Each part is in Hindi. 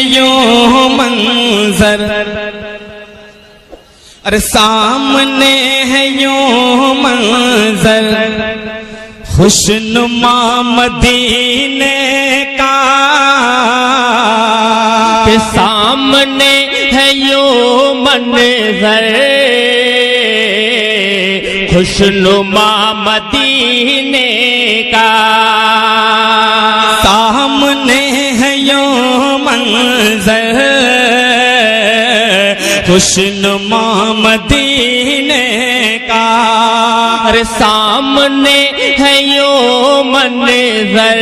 यूं मंजर, अरे सामने है यूं मंजर खुशनुमा मदीने का, के सामने है यूं मंजर खुशनुमा मदीने का, सामने है यूं मंजर खुशनुमा मदीने का, अरे सामने है यूं मंजर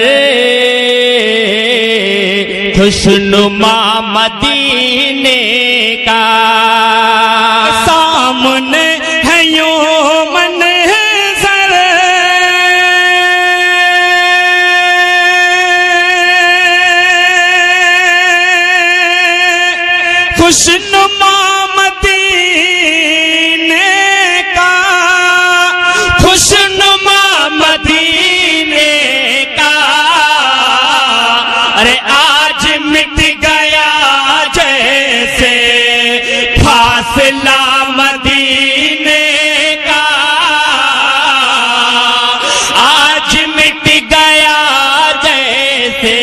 खुशनुमा मदीने का, सामने है यूं मंजर खुशनुमा मदीने का, खुशनुमा मदीने का, अरे आज मिट गया जैसे फासला मदीने का, आज मिट गया जैसे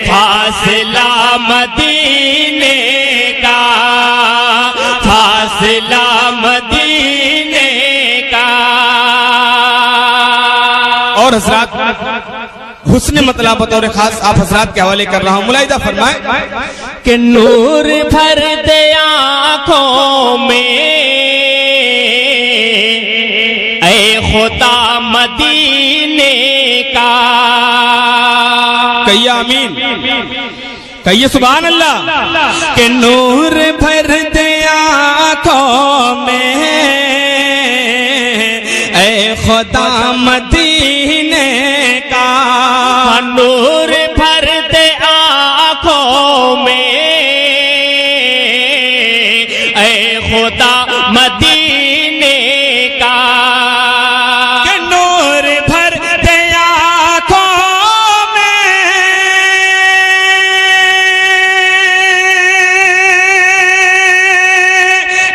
फासला मदीने का, फासला मदीने का। और हजरात हुस्न मतलब बतौर खास आप हजरात के हवाले कर रहा हूं, मुलाहिदा फरमाए कि नूर भर दे आँखों में ऐ खुदा मदीने का, कहिए आमीन, कहिए सुभान अल्लाह। कि नूर भर दे आँखों में ऐ खुदा मदीने का, नूर भर दे आँखों में ऐ खुदा मदीने का, कि नूर भर दे आँखों में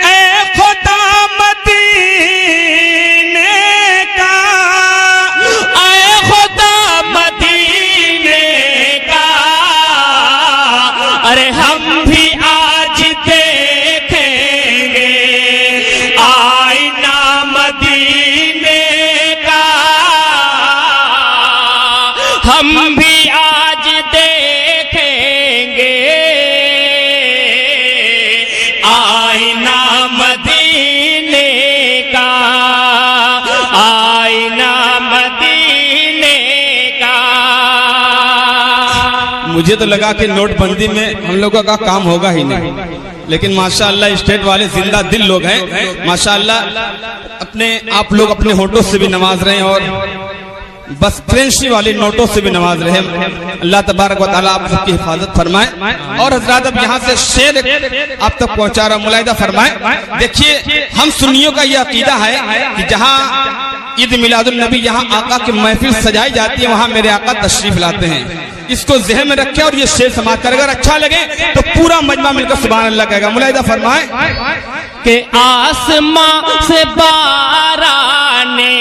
ऐ खुदा मदीने का, ऐ खुदा मदीने का, अरे हम भी आज देखेंगे आईना मदीने का, हम भी आज देखेंगे आईना मदीने का, आईना मदीने का। मुझे तो लगा कि नोटबंदी में हम लोगों का काम होगा ही नहीं, लेकिन माशाअल्लाह स्टेट वाले जिंदा दिल लोग हैं माशाअल्लाह, अपने आप लोग अपने होठों से भी नमाज रहे हैं और बस करेंसी वाली नोटों से भी नमाज रहे। अल्लाह तबारक व तआला आप सबकी हिफाजत फरमाए। और हजरात अब यहाँ से शेर आप तक पहुँचा रहा, मुलाहिदा फरमाए। देखिए हम सुन्नियों का ये अकीदा है कि जहाँ ईद मिलादुल नबी यहाँ आका की महफिल सजाई जाती है वहाँ मेरे आका तशरीफ लाते हैं, इसको ज़हन में रखें और ये शेर समाप्त कर, अगर अच्छा लगे तो पूरा मजमा मिलकर सुभान अल्लाह कहेगा। मुलाहिदा फरमाए कि आसमां से बाराने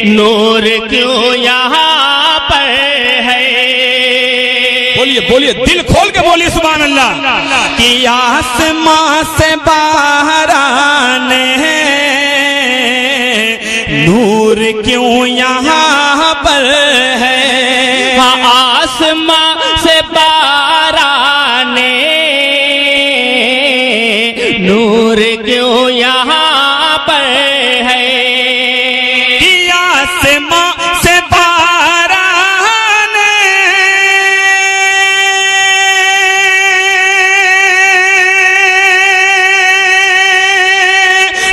नूर क्यों यहाँ पर है, बोलिए बोलिए दिल खोल के बोलिए सुभान अल्लाह। कि आसमां से बाराने नूर क्यों यहाँ पर है, आसमां से बाराने नूर क्यों यहाँ पर है, कि आसमां से बाराने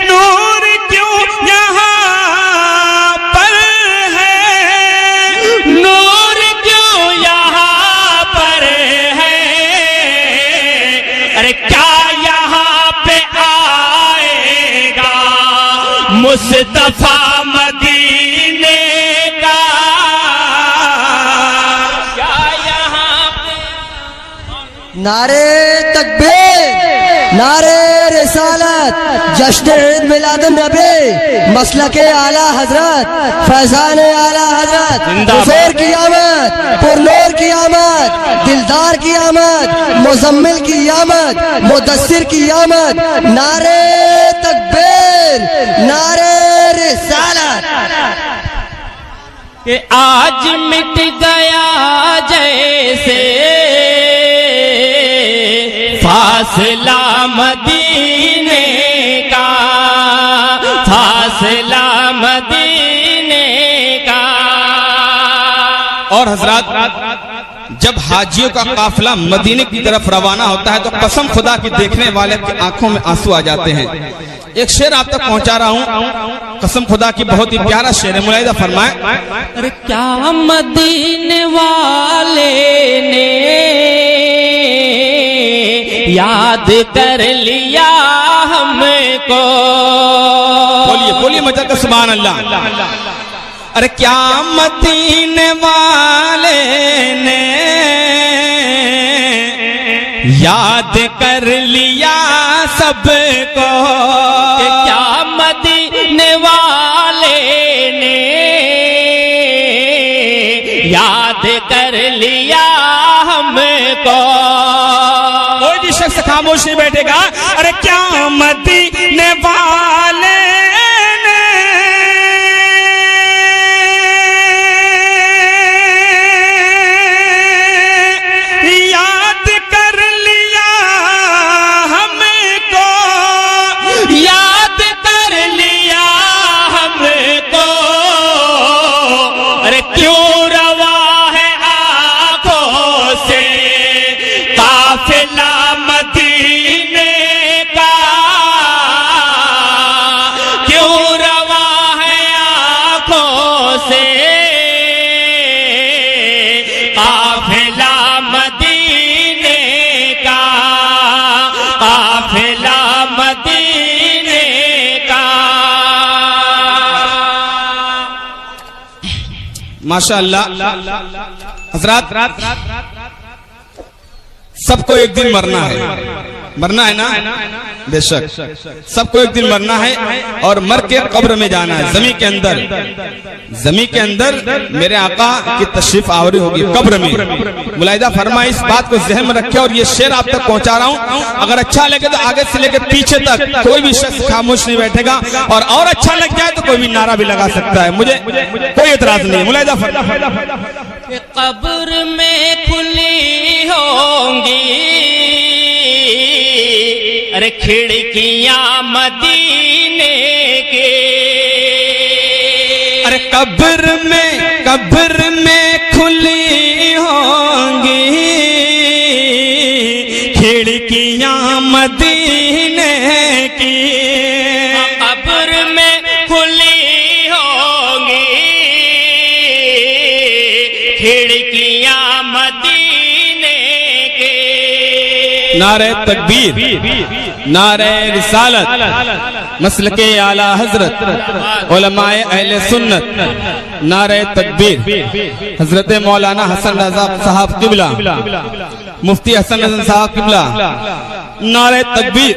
नूर क्यों यहाँ पर है, नूर क्यों यहाँ पर है, अरे क्या यहाँ पे आएगा मुस्तफा मदीने का, नारे तकबीर, नारे रिसालत, जश्न ईद मिलाद नबी, मसलके आला हजरत, फैजान आला हजरत, हुजूर की आमद, पुरनूर की आमद, दिलदार की आमद, मुजम्मिल की आमद, मुदस्सिर की आमद। नारे तकबीर, नारे रिसालत। कि आज मिट गया जैसे फासला मदीने का, फासला मदीने का। और हजरात, जब हाजियों का काफिला मदीने की तरफ रवाना होता है तो कसम खुदा की देखने वाले की आंखों में आंसू आ जाते हैं। एक शेर आप तक पहुंचा रहा हूं, कसम खुदा की बहुत ही प्यारा शेर है, मुलाहिजा फरमाए। अरे क्या मदीने वाले ने याद कर लिया हमको। बोलिए बोलिए मजा का सुभान अल्लाह। अरे क्या मदीने वाले ने याद कर लिया सबको। क्या मदीने वाले ने याद कर लिया हमको। कोई भी शख्स खामोश नहीं बैठेगा। अरे क्या मदीने वाले माशाअल्लाह। हजरात, सबको एक दिन मरना है, मरना है ना, बेशक सबको एक दिन मरना है और मर के कब्र में जाना है। जमीन के अंदर, जमीन के अंदर मेरे आका की तशरीफ आवरी होगी कब्र में। मुलाहिदा फरमाए, इस बात को जहन में रखे और ये शेर आप तक पहुंचा रहा हूं। अगर अच्छा लगे तो आगे से लेकर पीछे तक कोई भी शख्स खामोश नहीं बैठेगा, और अच्छा लग जाए तो कोई भी नारा भी लगा सकता है, मुझे कोई एतराज नहीं है। मुलाहिदा फरमाए, कब्र में खुली होंगी अरे खिड़कियां मदीने के। अरे कब्र में खुली होंगी खिड़कियां मदीने की। कब्र में खुली होंगी खिड़कियां मदीने के। नारे तकबीर, नारे रिसालत, मसलके आला हजरत, उलमाए अहले सुन्नत, नारे तकबीर। हजरत मौलाना हसन रजा साहब किबला, मुफ्ती हसन रजा साहब किबला, नारे तकबीर,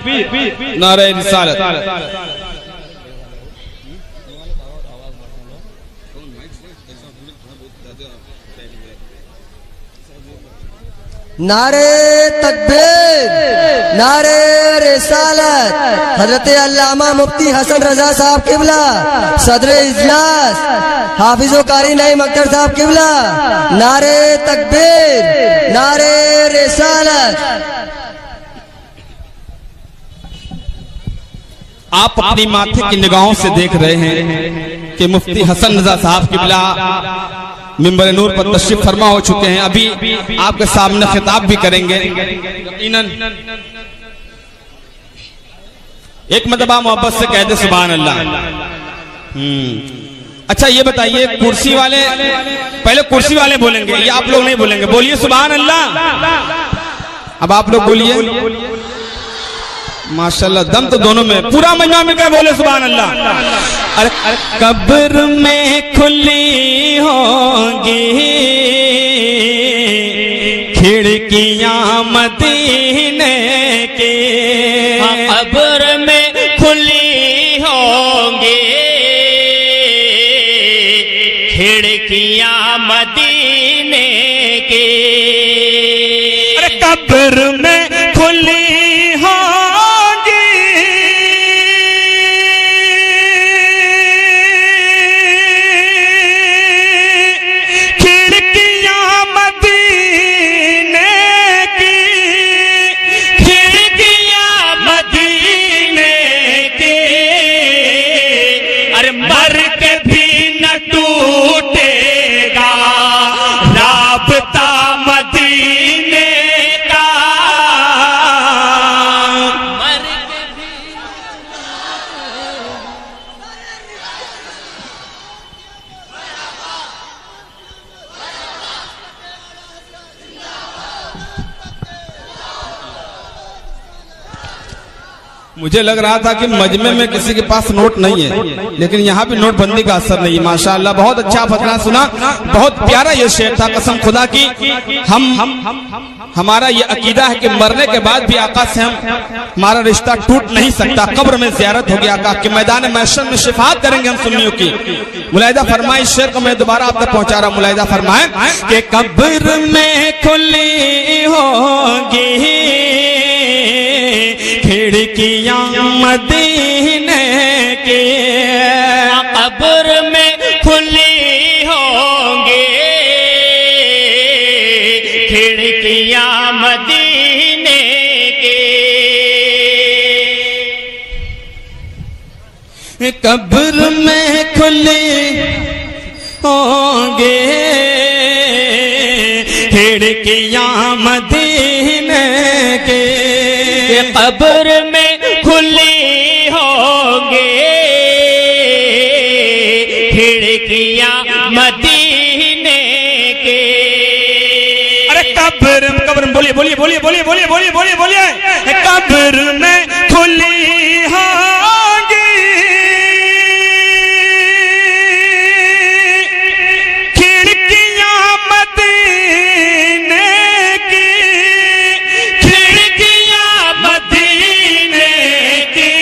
नारे रिसालत। नारे तकबीर, नारे रिसालत। हजरत अल्लामा मुफ्ती हसन रजा साहब किबला, सदर इजलास हाफिज़ो कारी नईम अख्तर साहब किबला, नारे तकबीर, नारे रिसालत। आप अपनी माथे की निगाहों से देख रहे हैं कि मुफ्ती हसन रजा साहब किबला मिंबर नूर पर तशरीफ फरमा हो चुके हैं। अभी आपके सामने खिताब भी करेंगे। यकीनन एक मरतबा मोहब्बत से कह दे सुभान अल्लाह। अच्छा ये बताइए, कुर्सी वाले पहले कुर्सी वाले बोलेंगे, ये आप लोग नहीं बोलेंगे। बोलिए सुभान अल्लाह। अब आप लोग बोलिए। माशाल्लाह, दम तो दोनों में, पूरा मजमा में क्या बोले सुभान अल्लाह। अरे कब्र में खुली होंगी खिड़की खिड़कियां मदीने की कब्र में खुली होंगी, खिड़कियां मदीने की। अरे कब्र में खुली होंगी, खिड़कियां मदीने की, खिड़कियां मदीने की। अरे मर के भी न टूटेगा राबता मदीने का। मर के भी मुझे लग रहा था कि मजमे में किसी के पास नोट नहीं है, लेकिन यहाँ भी नोटबंदी का असर नहीं है। माशाअल्लाह बहुत अच्छा फतरा सुना, बहुत प्यारा ये शेर था। कसम खुदा की हमारा ये अकीदा है कि मरने के बाद भी आका से हमारा रिश्ता टूट नहीं सकता। कब्र में ज़ियारत होगी, आका के मैदान महशर में शिफात करेंगे हम सुन्नियों की। मुलाहिदा फरमाए, इस शेर को मैं दोबारा आप तक पहुंचा रहा हूँ। मुलाहिदा फरमाए कि कब्र में खुली होगी खिड़कियां मदीने की, कब्र में खुली होंगी, खिड़कियां मदीने की। कब्र में खुली होंगी खिड़कियां मदीने की, कब्र में खुली होंगी, खिड़कियां मदीने की। अरे कब्र बोलिए बोलिए बोलिए बोलिए बोलिए बोलिए बोलिए बोलिए कब्र में खुली होंगी खिड़कियां मदीने की, खिड़कियां मदीने की।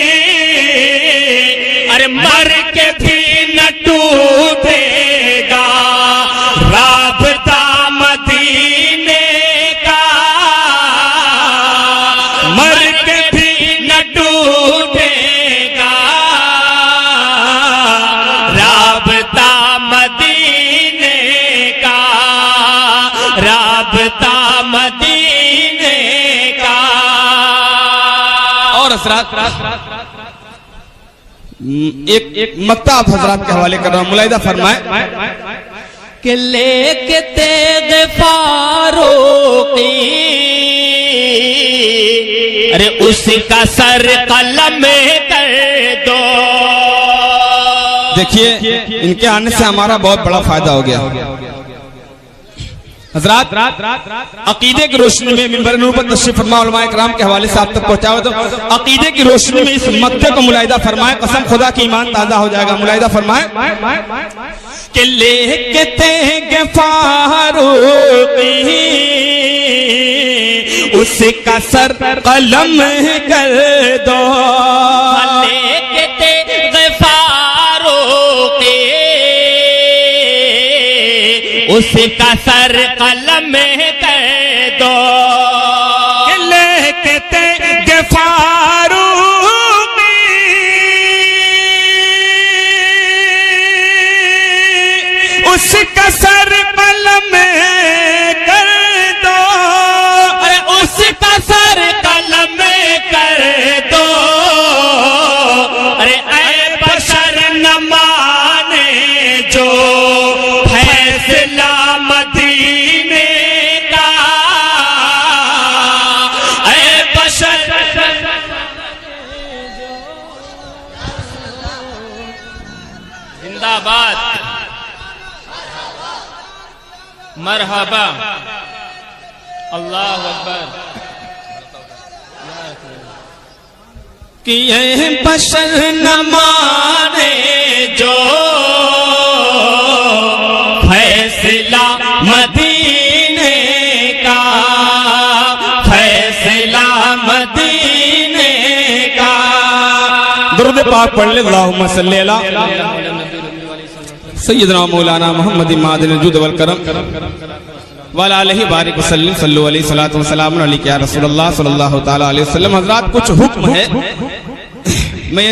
अरे मर के भी न टूटेगा राबता मदीने का, मर के भी न टूटेगा राबता मदीने का, राबता मदीने का। और हजरात एक मक्ता आप हजरात के हवाले कर रहा हूं। मुलाहिदा फरमाए कि लेके तेग फारूकी, अरे उसका सर कलम कर दो। देखिए इनके आने से हमारा बहुत बड़ा फायदा हो गया। हजरात अकीदे की रोशनी में मिंबर नूर पर तशरीफ फरमा उलमाए किराम के हवाले से आप तक पहुंचाओ तो अकीदे की रोशनी में इस मक्ते को मुलाहिदा फरमाए, कसम खुदा की ईमान ताजा हो जाएगा। मुलाहिदा फरमाए कि लेके तेगे फारूकी उसका सर कलम कर दो, लेके तेग फारूकी उसका सर कलम कर दो। लेके तेगे फारूकी उसका सर कलम कर दो, अरे उसका सर कलम कर दो। अरे ऐ बशर न माने जो फैसला मदीने का, ऐ बशर जिंदाबाद, मरहबा, अल्लाह अकबर। कि ये बशर न माने जो फैसला मदीने का, पाक पढ़ ले, अल्लाहुम्मा सल्ली अला सय्यदना मौलाना मोहम्मद मादिन जुद वल करम वाला अलैहि बारिक वसल्लम सल्लु अलैहि सलातु वस्सलाम अलैका या रसूलुल्लाह सल्लल्लाहु तआला अलैहि वसल्लम। हज़रात कुछ हुक्म है, मैं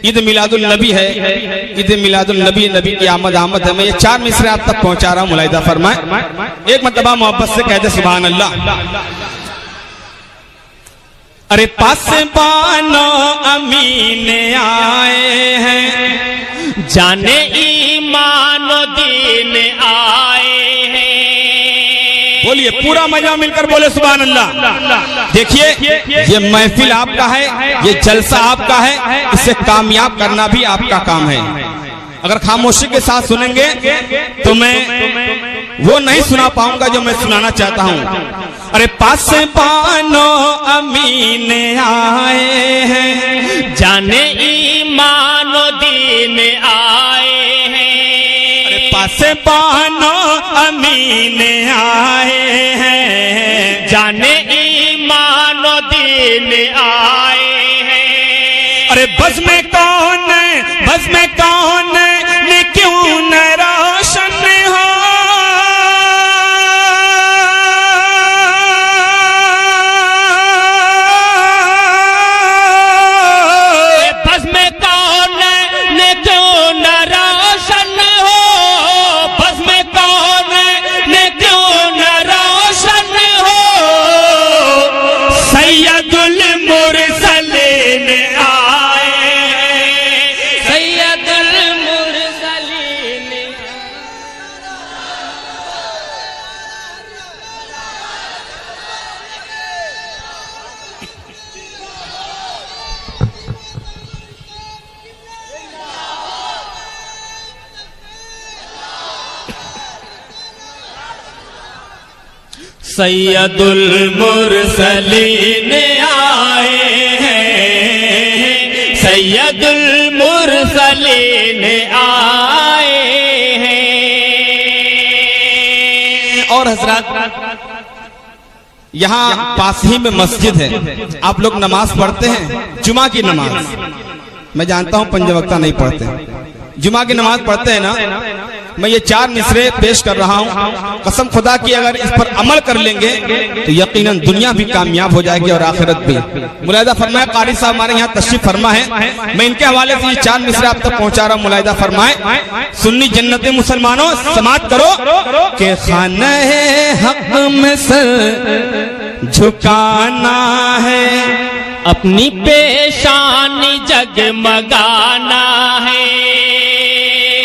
ईद मिलादुल नबी है, ईद मिलादुल नबी, नबी की आमद है, मैं ये 4 मिसरे आप तक पहुंचा रहा हूं, मुलाहिदा फरमाए। एक मरतबा मोहब्बत से कह दे सुभान अल्लाह। अरे पास बानो अमीने आए हैं, जाने ईमान दीन आए हैं। बोलिए पूरा मजा मिलकर बोले सुभान अल्लाह। देखिए ये महफिल आपका है, ये जलसा आपका है, इसे कामयाब करना भी आपका काम है। अगर खामोशी के साथ सुनेंगे तो मैं वो नहीं सुना पाऊंगा जो मैं सुनाना चाहता हूं। अरे पास बानो अमीने आए हैं, जाने ईमान दीन आए हैं। अरे पास बानो अमीने आए हैं, जाने ईमान दीन आए हैं। अरे बस में कौन है, बस में कौन है, ने क्यों न रोशन हो। बस में कौन ने क्यों न रोशन हो, बस में कौन ने क्यों न रोशन हो। सैयदुल मुरसलीन आए, सैयदुल मुरसलीन। सैयदुल मुरसलीन आए हैं, सैयदुल मुरसलीन आए हैं। और हजरत यहाँ पास ही में मस्जिद है, आप लोग नमाज पढ़ते हैं, जुमा की नमाज। मैं जानता हूँ 5 वक्ता नहीं पढ़ते, जुमा की नमाज पढ़ते हैं ना। मैं ये 4 मिसरे पेश कर रहा हूँ, कसम खुदा की अगर इस पर अमल कर लेंगे तो यकीनन दुनिया भी कामयाब हो जाएगी और आखिरत भी। मुलाहिदा फरमाए, कारी साहब हमारे यहाँ तशरीफ फरमा है, मैं इनके हवाले से ये 4 मिसरे आप तक पहुँचा रहा हूँ। मुलाहिदा फरमाए, सुन्नी जन्नती मुसलमानों समात करो के खाना हक में सर झुकाना है, अपनी पेशानी जगमगाना है।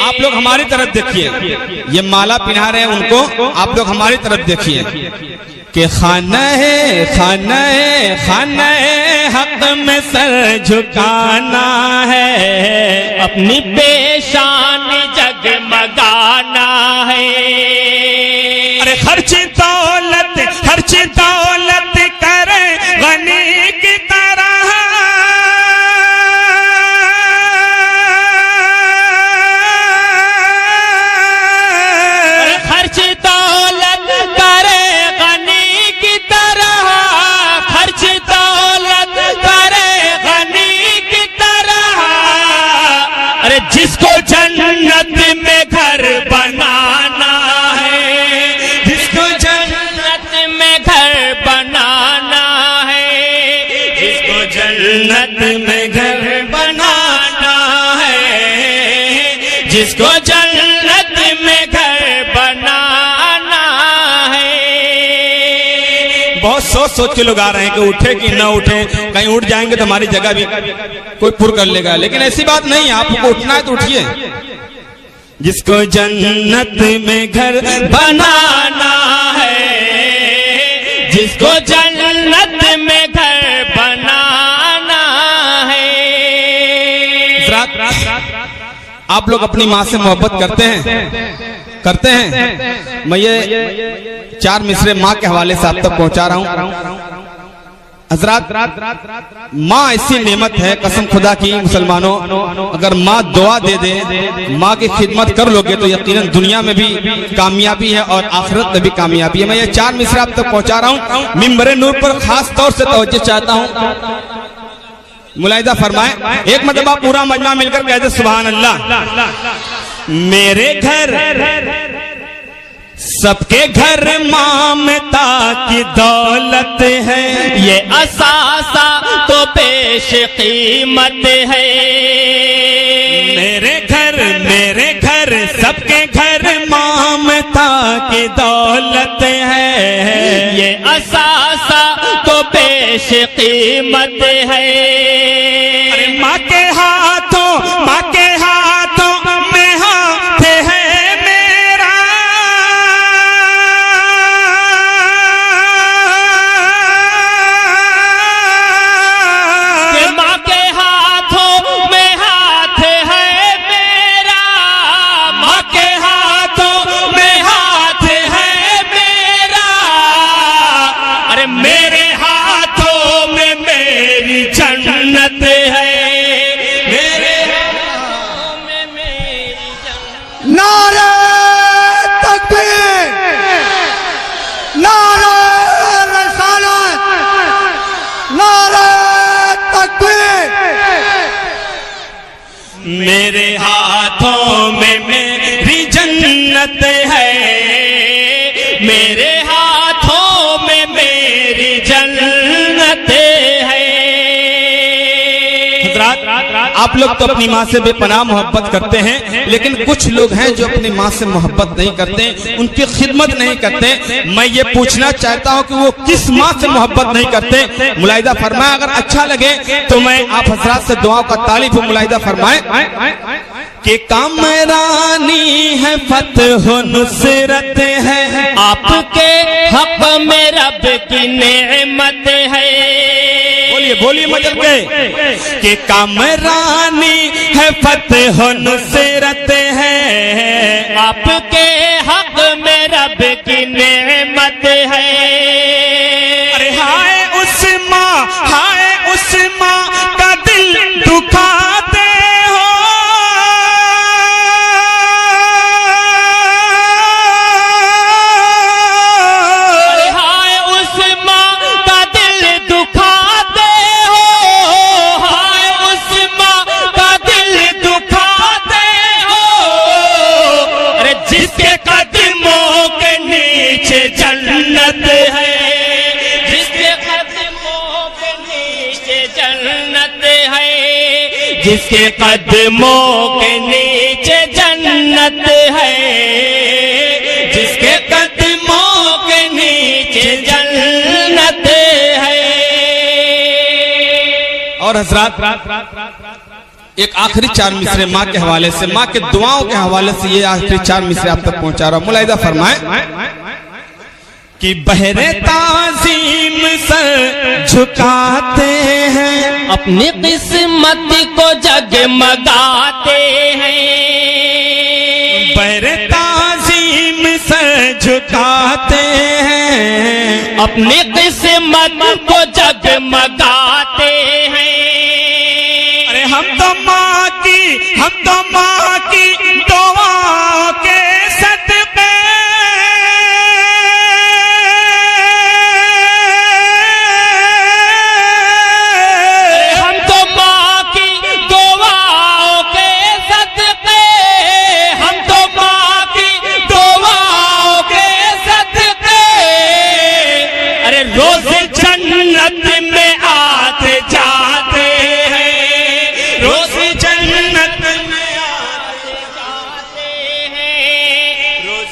आप लोग हमारी तरफ देखिए, ये माला पिन्हा रहे हैं उनको, आप लोग हमारी तरफ देखिए कि खाना है, खाना है, खाना है हक में सर झुकाना है, अपनी पेशानी जगमगाना है। अरे खर्च दौलत करे गनी की तरह, खर्च दौलत करे गनी की तरह, खर्च दौलत करे गनी की तरह। अरे जिसको जन्नत में घर बनाना है, जिसको जन्नत में घर बनाना है, जिसको जन्नत में घर बनाना है, जिसको जन्नत में घर बनाना है। बहुत सोच के लोग आ रहे हैं कि उठे कि ना उठे, कहीं उठ जाएंगे तो हमारी जगह भी कोई पुर कर लेगा, लेकिन ऐसी बात नहीं है, आपको उठना है तो उठिए। जिसको जन्नत में घर बनाना है, जिसको जन्नत में घर बनाना है। आप लोग अपनी माँ से मोहब्बत करते हैं। मैं ये 4 मिसरे माँ के हवाले से आप तक पहुंचा रहा हूँ। हजरात माँ ऐसी नेमत है, कसम खुदा की मुसलमानों, अगर माँ दुआ दे दे, माँ की खिदमत कर लोगे तो यकीनन दुनिया में भी कामयाबी है और आखिरत में भी कामयाबी है। मैं ये 4 मिसरे आप तक पहुंचा रहा हूँ। मिंबर नूर पर खास तौर से तवज्जो चाहता हूँ। मुलाहिदा फरमाए। एक मरतबा पूरा मजमा मिलकर कहते सुभान अल्लाह। मेरे घर सबके घर ममता की दौलत है, ये असासा तो पेश कीमत है। मेरे घर सबके घर ममता की दौलत है, ये असासा तो पेश कीमत है। अरे माँ के हाथों में हाथ है मेरा, कि माँ के हाथों में हाथ है मेरा, माँ के हाथों में हाथ है मेरा, अरे मेरे हाथों में मेरी जन्नत है, मेरे हाथों में मेरी जन्नत। नारे तकबीर, नारे रिसालत, नारे तकबीर। मेरे हाथों में मेरी जन्नत है, मेरे हाथों में मेरी जन्नत है। हज़रात, आप लोग तो अपनी माँ से बेपनाह मोहब्बत करते हैं, लेकिन कुछ लोग हैं जो अपनी माँ से मोहब्बत नहीं करते, उनकी खिदमत नहीं करते। मैं ये पूछना चाहता हूँ कि वो किस माँ से मोहब्बत नहीं करते। मुलाहिदा फरमाए। अगर अच्छा लगे तो मैं आप हज़रात से दुआओं का तारीफ मुलाहिदा फरमाए कि कामरानी है, फतह नुसरत है, आपके हक में रब की नेमत है। बोलिए मदद के कि कामरानी है, फतह नुसरत है, आपके हक में रब की नेमत है। अरे हाय उस माँ का दिल दुखाते हो, अरे हाय उस माँ का दिल दुखाते हो, हाय उस माँ का दिल दुखाते हो। अरे जिसके कदमों के नीचे जन्नत है, जिसके कदमों के नीचे जन्नत है, जिसके कदमों के नीचे जन्नत है, जिसके कदमों के नीचे जन्नत है। और हजरात एक आखिरी चार मिसरे माँ के हवाले से, माँ के दुआओं के हवाले से ये आखिरी चार मिसरे आप तक पहुंचा रहा हूं। मुलाहिदा फरमाए कि बहरे ताजीम सर झुकाते हैं, अपनी किस्मत को जगमगाते हैं, बहरे ताजीम सर झुकाते हैं, अपनी किस्मत को जगमगाते हैं। अरे हम तो माँ की दुआओं के सदके, हम तो माँ की दुआओं के सदके, हम तो माँ की दुआओं के सदके, अरे रोज जन्नत में आते जाते हैं, रोज जन्नत में आते जाते हैं, रोज।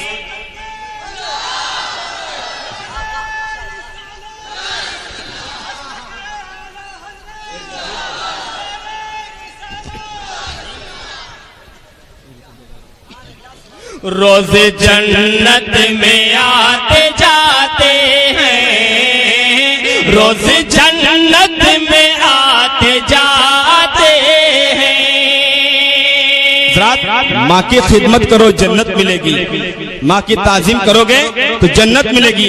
रोज जन्नत में आते जाते हैं, रोज जन्नत में आते जाते हैं। माँ की खिदमत करो जन्नत मिलेगी, माँ की ताजीम करोगे तो जन्नत मिलेगी।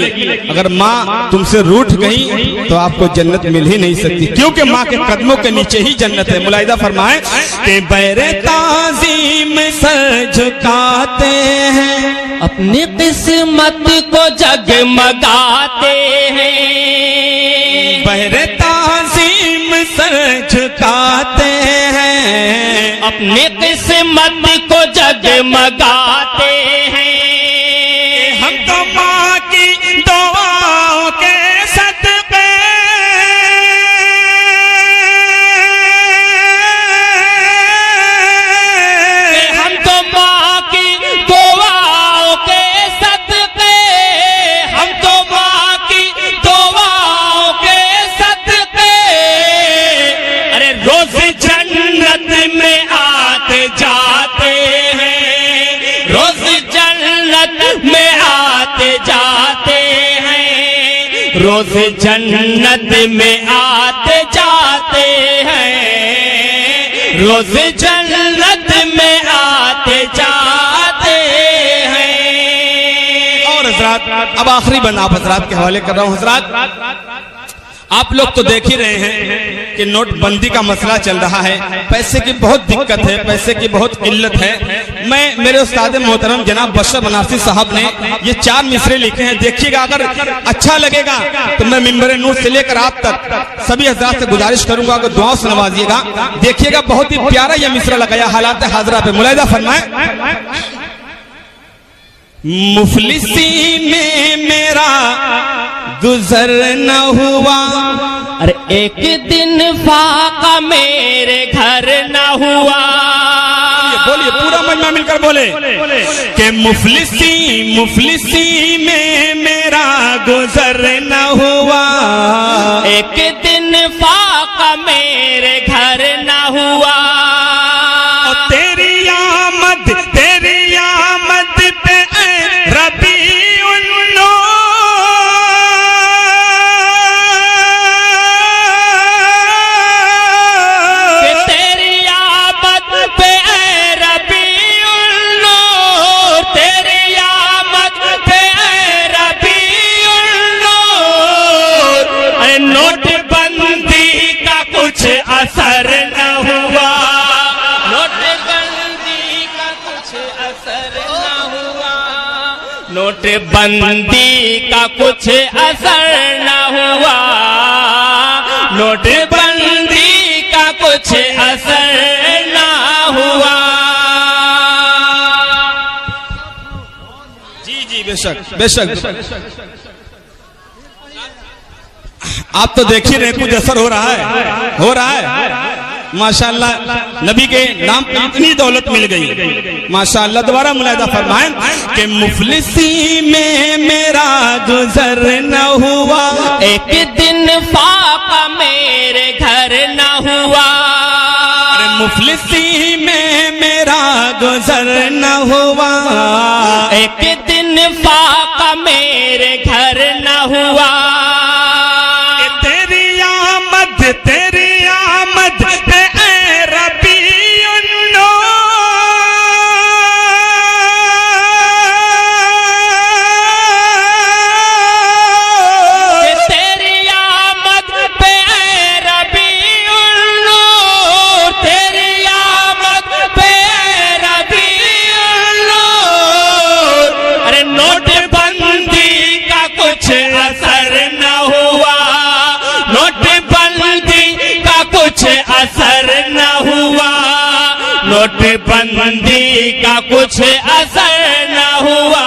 अगर माँ तुमसे रूठ गई तो आपको जन्नत मिल ही नहीं सकती, क्योंकि माँ के कदमों के नीचे ही जन्नत है। मुलाहिदा फरमाए कि बहरे ताजीम सर झुकाते हैं, अपनी किस्मत को जगमगाते हैं, बहरे ताजीम सर झुकाते हैं, अपनी किस्मत को जगमगाते हैं। हम तो माँ की दुआओं के सदके हम तो माँ की दुआओं के सदके, हम तो माँ की दुआओं के सदके, अरे रोज जन्नत में आते जाते हैं, रोज जन्नत में आते जाते हैं, रोज जन्नत में आते जाते हैं, रोज जन्नत में आते जाते हैं। और हजरात, अब आखिरी बंद आप हजरात के हवाले कर रहा हूँ। हजरात, आप लोग तो देख ही रहे हैं कि नोटबंदी का मसला चल रहा है, पैसे की बहुत दिक्कत है, पैसे की बहुत किल्लत है। मैं मेरे उस्ताद मोहतरम जनाब बशर बनारसी साहब ने ये 4 मिसरे लिखे हैं, देखिएगा, अगर अच्छा लगेगा तो मैं मिंबर नूर से लेकर आप तक सभी हजरात से गुजारिश करूंगा कि दुआओं से नवाजिएगा। देखिएगा, बहुत ही प्यारा यह मिसरा लगाया हालात हाजरा पे, मुलाहिजा फरमाए। मुफलिसी में मेरा गुजर न हुआ, अरे एक दिन फाका मेरे घर न हुआ। बोलिए, पूरा मजमा मिलकर बोले कि मुफलिसी में मेरा गुजर न हुआ, एक दिन फाका मेरे घर न हुआ। तेरी आमद पे रबीउन नूर, तेरी आमद पे रबीउन नूर, तेरी आमद पे रबीउन नूर, अरे नोटबंदी का कुछ असर न हुआ, नोटबंदी का कुछ असर न हुआ, नोटबंदी का कुछ असर न हुआ, नोटबंदी का कुछ असर न हुआ। जी जी, बेशक बेशक। आप तो देख ही रहे, कुछ असर हो रहा है माशाअल्लाह। नबी के नाम पे इतनी दौलत मिल गई माशाअल्लाह। दोबारा मुलाहिजा फरमाएं कि मुफलिसी में मेरा गुजर न हुआ, एक दिन फाका मेरे घर न हुआ, अरे मुफलिसी में मेरा गुजर न हुआ, एक दिन फाका मेरे घर न हुआ। तेरी आमद पे ऐ रबीउन नूर, तेरी आमद पे ऐ रबीउन नूर, तेरी आमद पे ऐ रबीउन नूर, अरे नोटबंदी का कुछ असर न हुआ, नोटबंदी का कुछ असर न हुआ, नोटबंदी का कुछ असर न हुआ,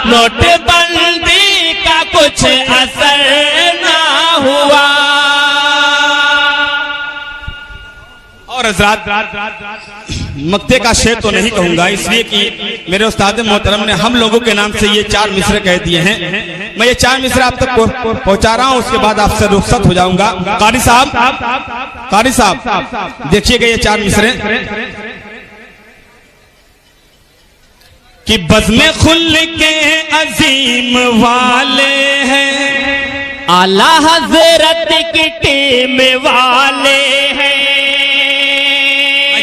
नोटबंदी का कुछ असर न हुआ। और हजरात, मक्ते का शेर तो नहीं कहूंगा, इसलिए कि मेरे उस्ताद मोहतरम ने हम लोगों के नाम से ये 4 मिसरे कह दिए हैं। मैं ये 4 मिसरे आप तक पहुंचा रहा हूं, उसके बाद आपसे रुखसत हो जाऊंगा। कारी साहब देखिएगा ये 4 मिसरे कि बज़्म खुल के अजीम वाले हैं, आला हजरत की टीम वाले हैं।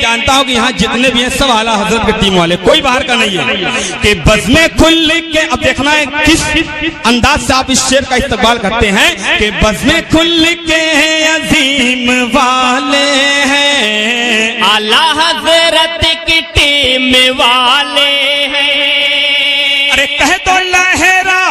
जानता हूं कि यहाँ जितने भी हैं सब आला हजरत की टीम वाले, कोई बाहर का नहीं है। कि बज़्म खुल के, अब देखना है किस अंदाज से आप इस शेर का इस्तेमाल करते हैं कि बज़्म खुल के अजीम वाले हैं, आला हजरत की टीम वाले हैं। अरे कह दो लहरा